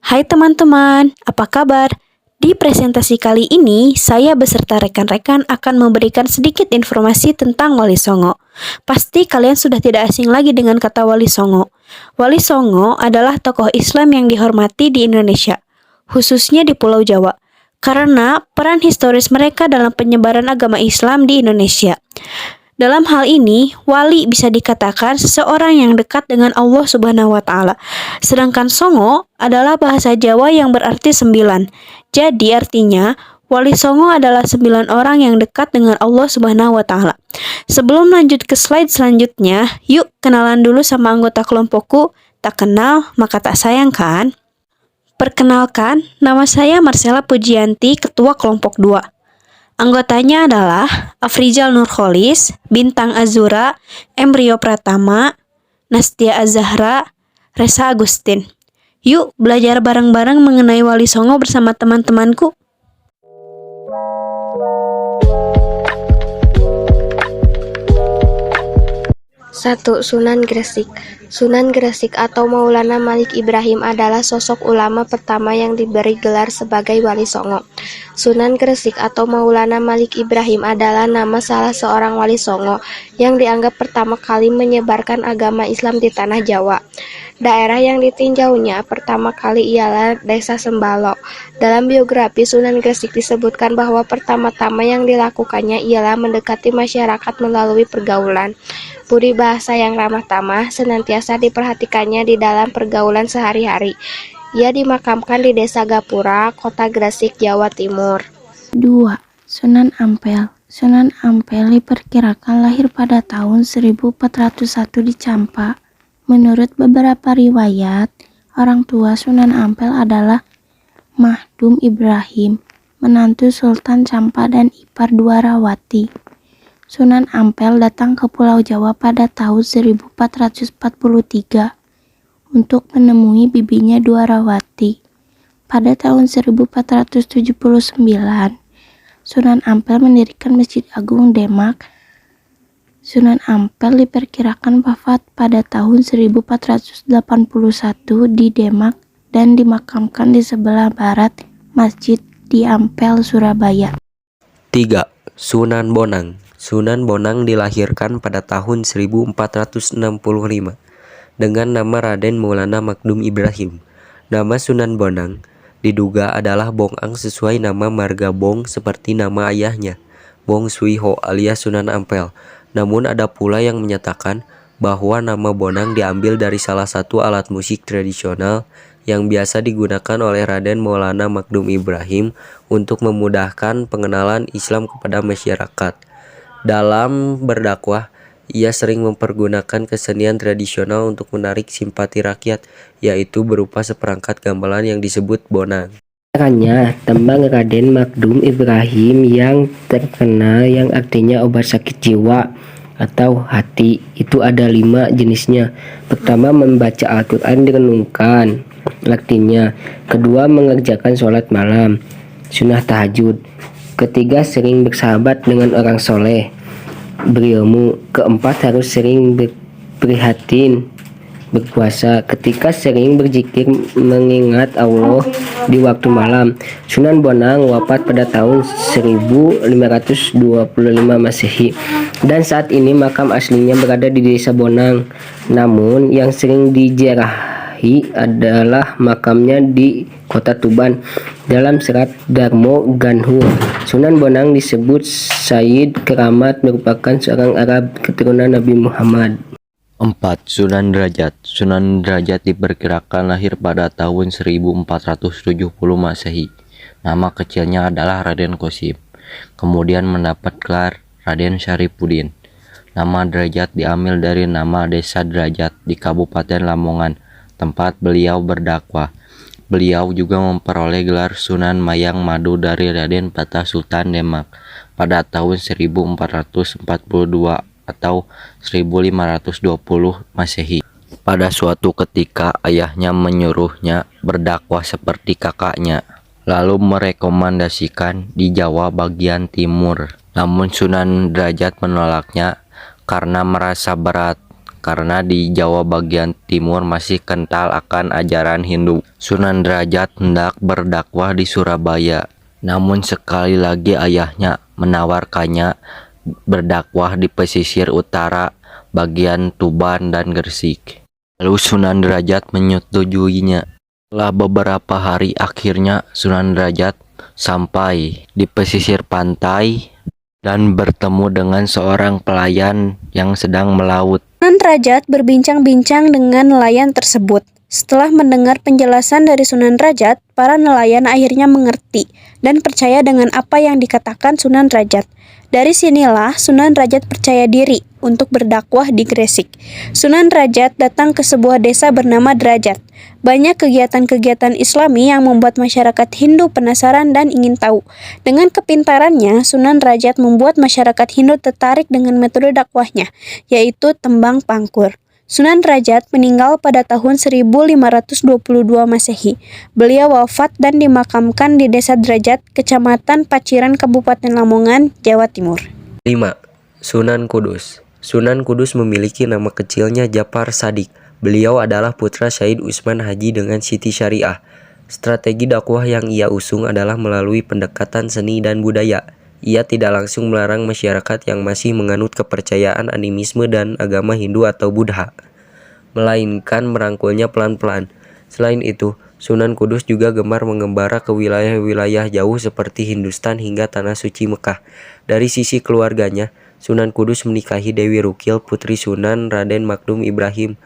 Hai teman-teman, apa kabar? Di presentasi kali ini, saya beserta rekan-rekan akan memberikan sedikit informasi tentang Wali Songo. Pasti kalian sudah tidak asing lagi dengan kata Wali Songo. Wali Songo adalah tokoh Islam yang dihormati di Indonesia, khususnya di Pulau Jawa, karena peran historis mereka dalam penyebaran agama Islam di Indonesia. Dalam hal ini, wali bisa dikatakan seseorang yang dekat dengan Allah Subhanahu wa Ta'ala. Sedangkan Songo adalah bahasa Jawa yang berarti 9. Jadi artinya, Wali Songo adalah 9 orang yang dekat dengan Allah Subhanahu wa Ta'ala. Sebelum lanjut ke slide selanjutnya, yuk kenalan dulu sama anggota kelompokku. Tak kenal, maka tak sayang kan? Perkenalkan, nama saya Marcella Pujianti, ketua kelompok 2. Anggotanya adalah Afrizal Nurholis, Bintang Azura, Embryo Pratama, Nastia Azahra, Resa Agustin. Yuk belajar bareng-bareng mengenai Wali Songo bersama teman-temanku. Satu, Sunan Gresik. Sunan Gresik atau Maulana Malik Ibrahim adalah sosok ulama pertama yang diberi gelar sebagai Wali Songo. Sunan Gresik atau Maulana Malik Ibrahim adalah nama salah seorang Wali Songo yang dianggap pertama kali menyebarkan agama Islam di tanah Jawa. Daerah yang ditinjaunya pertama kali ialah Desa Sembalo. Dalam biografi Sunan Gresik disebutkan bahwa pertama-tama yang dilakukannya ialah mendekati masyarakat melalui pergaulan. Budi bahasa yang ramah tamah senantiasa diperhatikannya di dalam pergaulan sehari-hari. Ia dimakamkan di Desa Gapura, Kota Gresik, Jawa Timur. 2. Sunan Ampel. Sunan Ampel diperkirakan lahir pada tahun 1401 di Campa. Menurut beberapa riwayat, orang tua Sunan Ampel adalah Mahdum Ibrahim, menantu Sultan Campa dan ipar Dwarawati. Sunan Ampel datang ke Pulau Jawa pada tahun 1443 untuk menemui bibinya Dwarawati. Pada tahun 1479, Sunan Ampel mendirikan Masjid Agung Demak. Sunan Ampel diperkirakan wafat pada tahun 1481 di Demak dan dimakamkan di sebelah barat Masjid di Ampel, Surabaya. 3. Sunan Bonang. Sunan Bonang dilahirkan pada tahun 1465 dengan nama Raden Maulana Mahdum Ibrahim. Nama Sunan Bonang diduga adalah Bongang sesuai nama marga Bong seperti nama ayahnya, Bong Suiho alias Sunan Ampel. Namun ada pula yang menyatakan bahwa nama Bonang diambil dari salah satu alat musik tradisional yang biasa digunakan oleh Raden Maulana Mahdum Ibrahim untuk memudahkan pengenalan Islam kepada masyarakat. Dalam berdakwah, ia sering mempergunakan kesenian tradisional untuk menarik simpati rakyat, yaitu berupa seperangkat gamelan yang disebut bonang. Caranya, tembang Raden Mahdum Ibrahim yang terkenal yang artinya obat sakit jiwa atau hati itu ada 5 jenisnya. Pertama, membaca Al-Quran direnungkan artinya. Kedua, mengerjakan sholat malam, sunnah tahajud. Ketiga, sering bersahabat dengan orang soleh, berilmu. Keempat, harus sering berprihatin, berpuasa. Ketika sering berzikir mengingat Allah di waktu malam. Sunan Bonang wafat pada tahun 1525 Masehi dan saat ini makam aslinya berada di Desa Bonang. Namun yang sering diziarahi adalah makamnya di Kota Tuban. Dalam serat Darmo Ganhur, Sunan Bonang disebut Sayyid Keramat, merupakan seorang Arab keturunan Nabi Muhammad. 4. Sunan Derajat. Sunan Derajat diperkirakan lahir pada tahun 1470 Masehi. Nama kecilnya adalah Raden Qasim. Kemudian mendapat gelar Raden Syarifuddin. Nama Derajat diambil dari nama Desa Derajat di Kabupaten Lamongan, tempat beliau berdakwah. Beliau juga memperoleh gelar Sunan Mayang Madu dari Raden Patah Sultan Demak pada tahun 1442 atau 1520 Masehi. Pada suatu ketika ayahnya menyuruhnya berdakwah seperti kakaknya, lalu merekomendasikan di Jawa bagian timur. Namun Sunan Derajat menolaknya karena merasa berat karena di Jawa bagian timur masih kental akan ajaran Hindu. Sunan Derajat hendak berdakwah di Surabaya, namun sekali lagi ayahnya menawarkannya berdakwah di pesisir utara bagian Tuban dan Gresik. Lalu Sunan Derajat menyetujuinya. Setelah beberapa hari akhirnya Sunan Derajat sampai di pesisir pantai dan bertemu dengan seorang pelayan yang sedang melaut. Sunan Derajat berbincang-bincang dengan nelayan tersebut. Setelah mendengar penjelasan dari Sunan Derajat, para nelayan akhirnya mengerti dan percaya dengan apa yang dikatakan Sunan Derajat. Dari sinilah Sunan Derajat percaya diri untuk berdakwah di Gresik. Sunan Derajat datang ke sebuah desa bernama Derajat. Banyak kegiatan-kegiatan Islami yang membuat masyarakat Hindu penasaran dan ingin tahu. Dengan kepintarannya, Sunan Derajat membuat masyarakat Hindu tertarik dengan metode dakwahnya, yaitu tembang pangkur. Sunan Derajat meninggal pada tahun 1522 Masehi. Beliau wafat dan dimakamkan di Desa Derajat, Kecamatan Paciran, Kabupaten Lamongan, Jawa Timur. 5. Sunan Kudus. Sunan Kudus memiliki nama kecilnya Japar Sadik. Beliau adalah putra Syahid Utsman Haji dengan Siti Syariah. Strategi dakwah yang ia usung adalah melalui pendekatan seni dan budaya. Ia tidak langsung melarang masyarakat yang masih menganut kepercayaan animisme dan agama Hindu atau Buddha, melainkan merangkulnya pelan-pelan. Selain itu, Sunan Kudus juga gemar mengembara ke wilayah-wilayah jauh seperti Hindustan hingga Tanah Suci Mekah. Dari sisi keluarganya, Sunan Kudus menikahi Dewi Rukil, putri Sunan Raden Makdum Ibrahim.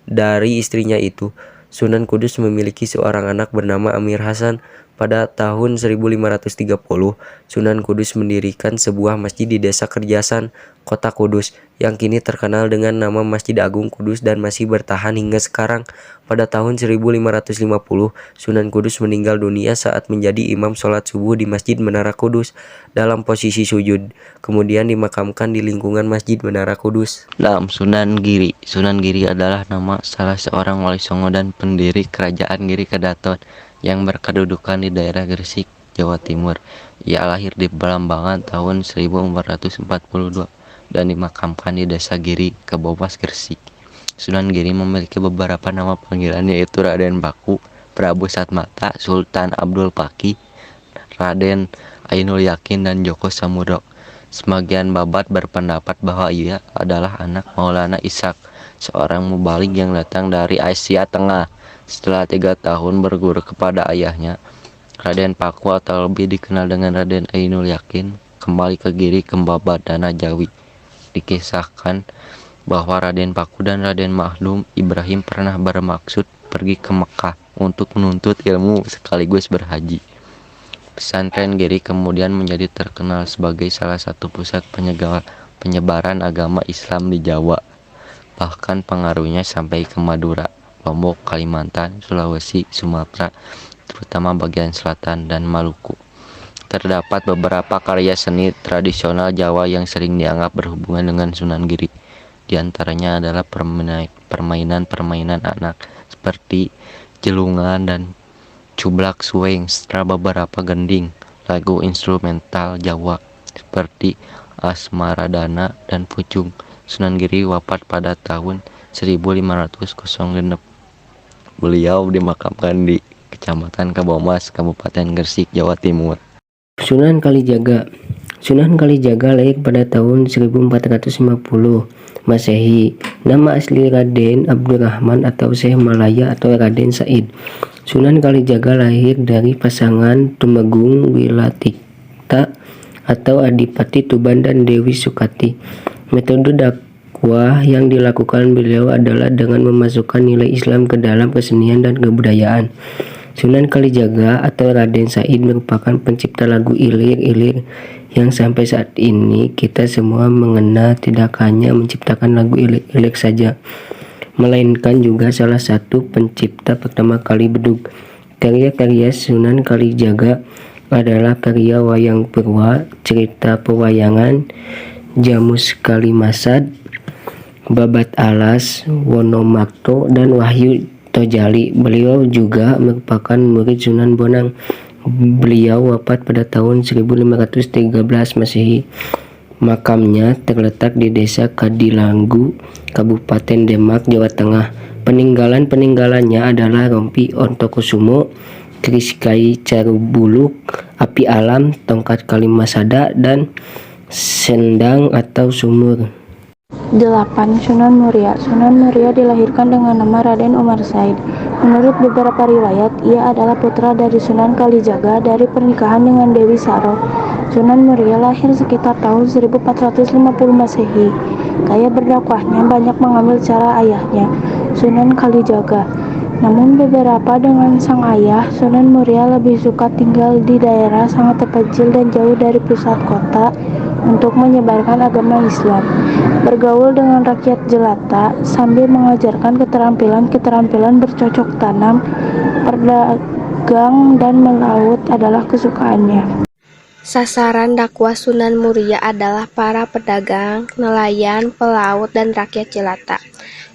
Dari istrinya itu, Sunan Kudus memiliki seorang anak bernama Amir Hasan. Pada tahun 1530, Sunan Kudus mendirikan sebuah masjid di Desa Kerjasan, Kota Kudus, yang kini terkenal dengan nama Masjid Agung Kudus dan masih bertahan hingga sekarang. Pada tahun 1550, Sunan Kudus meninggal dunia saat menjadi imam sholat subuh di Masjid Menara Kudus dalam posisi sujud, kemudian dimakamkan di lingkungan Masjid Menara Kudus. 6. Sunan Giri. Sunan Giri adalah nama salah seorang wali songo dan pendiri kerajaan Giri Kedaton yang berkedudukan di daerah Gresik, Jawa Timur. Ia lahir di Belambangan tahun 1442 dan dimakamkan di Desa Giri, Kebomas, Gresik. Sunan Giri memiliki beberapa nama panggilan, yaitu Raden Baku, Prabu Satmata, Sultan Abdul Paki, Raden Ainul Yakin, dan Joko Samudro. Sebagian babat berpendapat bahwa ia adalah anak Maulana Ishak, seorang mubalik yang datang dari Asia Tengah. Setelah 3 tahun berguru kepada ayahnya, Raden Paku atau lebih dikenal dengan Raden Ainul Yakin kembali ke Giri Kembabat dan Najawi. Dikisahkan bahwa Raden Paku dan Raden Makdum Ibrahim pernah bermaksud pergi ke Mekah untuk menuntut ilmu sekaligus berhaji. Pesantren Giri kemudian menjadi terkenal sebagai salah satu pusat penyebaran agama Islam di Jawa. Bahkan pengaruhnya sampai ke Madura, Lombok, Kalimantan, Sulawesi, Sumatera, terutama bagian selatan, dan Maluku. Terdapat beberapa karya seni tradisional Jawa yang sering dianggap berhubungan dengan Sunan Giri. Di antaranya adalah permainan-permainan anak seperti jelungan dan cublak suweng, serta beberapa gending, lagu instrumental Jawa seperti Asmaradana dan Pucung. Sunan Giri wafat pada tahun 1506. Beliau dimakamkan di Kecamatan Kebomas, Kabupaten Gresik, Jawa Timur. Sunan Kalijaga. Sunan Kalijaga lahir pada tahun 1450 Masehi. Nama asli Raden Abdurrahman atau Syekh Malaya atau Raden Said. Sunan Kalijaga lahir dari pasangan Tumenggung Wilatikta atau Adipati Tuban dan Dewi Sukati. Metode dakwah yang dilakukan beliau adalah dengan memasukkan nilai Islam ke dalam kesenian dan kebudayaan. Sunan Kalijaga atau Raden Said merupakan pencipta lagu ilir-ilir yang sampai saat ini kita semua mengenal. Tidak hanya menciptakan lagu ilir-ilir saja, melainkan juga salah satu pencipta pertama kali bedug. Karya-karya Sunan Kalijaga adalah karya Wayang Purwa, cerita pewayangan, Jamus Kalimasad, Babat Alas, Wonomakto, dan Wahyu Tojali. Beliau juga merupakan murid Sunan Bonang. Beliau wafat pada tahun 1513 Masehi. Makamnya terletak di Desa Kadilanggu, Kabupaten Demak, Jawa Tengah. Peninggalan-peninggalannya adalah rompi Ontokusumo, keris kai Carubuluk, api alam, tongkat Kalimasada, dan sendang atau sumur. 8. Sunan Muria. Sunan Muria dilahirkan dengan nama Raden Umar Said. Menurut beberapa riwayat, ia adalah putra dari Sunan Kalijaga dari pernikahan dengan Dewi Saro. Sunan Muria lahir sekitar tahun 1450 Masehi. Gaya berdakwahnya banyak mengambil cara ayahnya, Sunan Kalijaga. Namun beberapa dengan sang ayah, Sunan Muria lebih suka tinggal di daerah sangat terpencil dan jauh dari pusat kota untuk menyebarkan agama Islam, bergaul dengan rakyat jelata sambil mengajarkan keterampilan bercocok tanam, berdagang, dan melaut adalah kesukaannya. Sasaran dakwah Sunan Muria adalah para pedagang, nelayan, pelaut, dan rakyat jelata.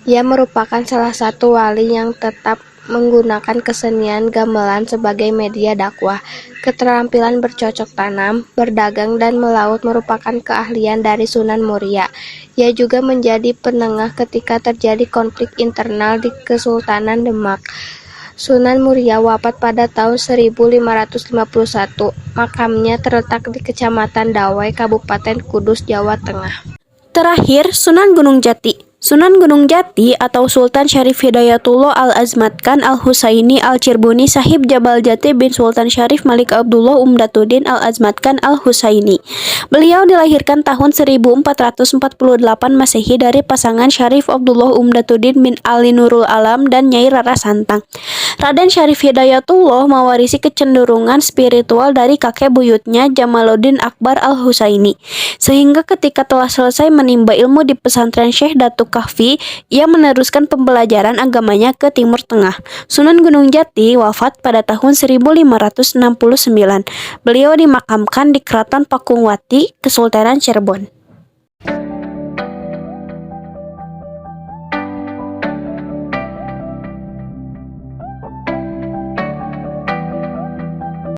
Ia merupakan salah satu wali yang tetap menggunakan kesenian gamelan sebagai media dakwah. Keterampilan bercocok tanam, berdagang, dan melaut merupakan keahlian dari Sunan Muria. Ia juga menjadi penengah ketika terjadi konflik internal di Kesultanan Demak. Sunan Muria wafat pada tahun 1551. Makamnya terletak di Kecamatan Dawai, Kabupaten Kudus, Jawa Tengah. Terakhir, Sunan Gunung Jati. Sunan Gunung Jati atau Sultan Syarif Hidayatullah Al-Azmatkan Al-Husaini Al-Cirbuni Sahib Jabal Jati bin Sultan Syarif Malik Abdullah Umdatuddin Al-Azmatkan Al-Husaini. Beliau dilahirkan tahun 1448 Masehi dari pasangan Syarif Abdullah Umdatuddin bin Ali Nurul Alam dan Nyai Rara Santang. Raden Syarif Hidayatullah mewarisi kecenderungan spiritual dari kakek buyutnya Jamaluddin Akbar Al-Husaini, sehingga ketika telah selesai menimba ilmu di pesantren Syekh Datuk Kahfi, ia meneruskan pembelajaran agamanya ke Timur Tengah. Sunan Gunung Jati wafat pada tahun 1569. Beliau dimakamkan di Keraton Pakungwati, Kesultanan Cirebon.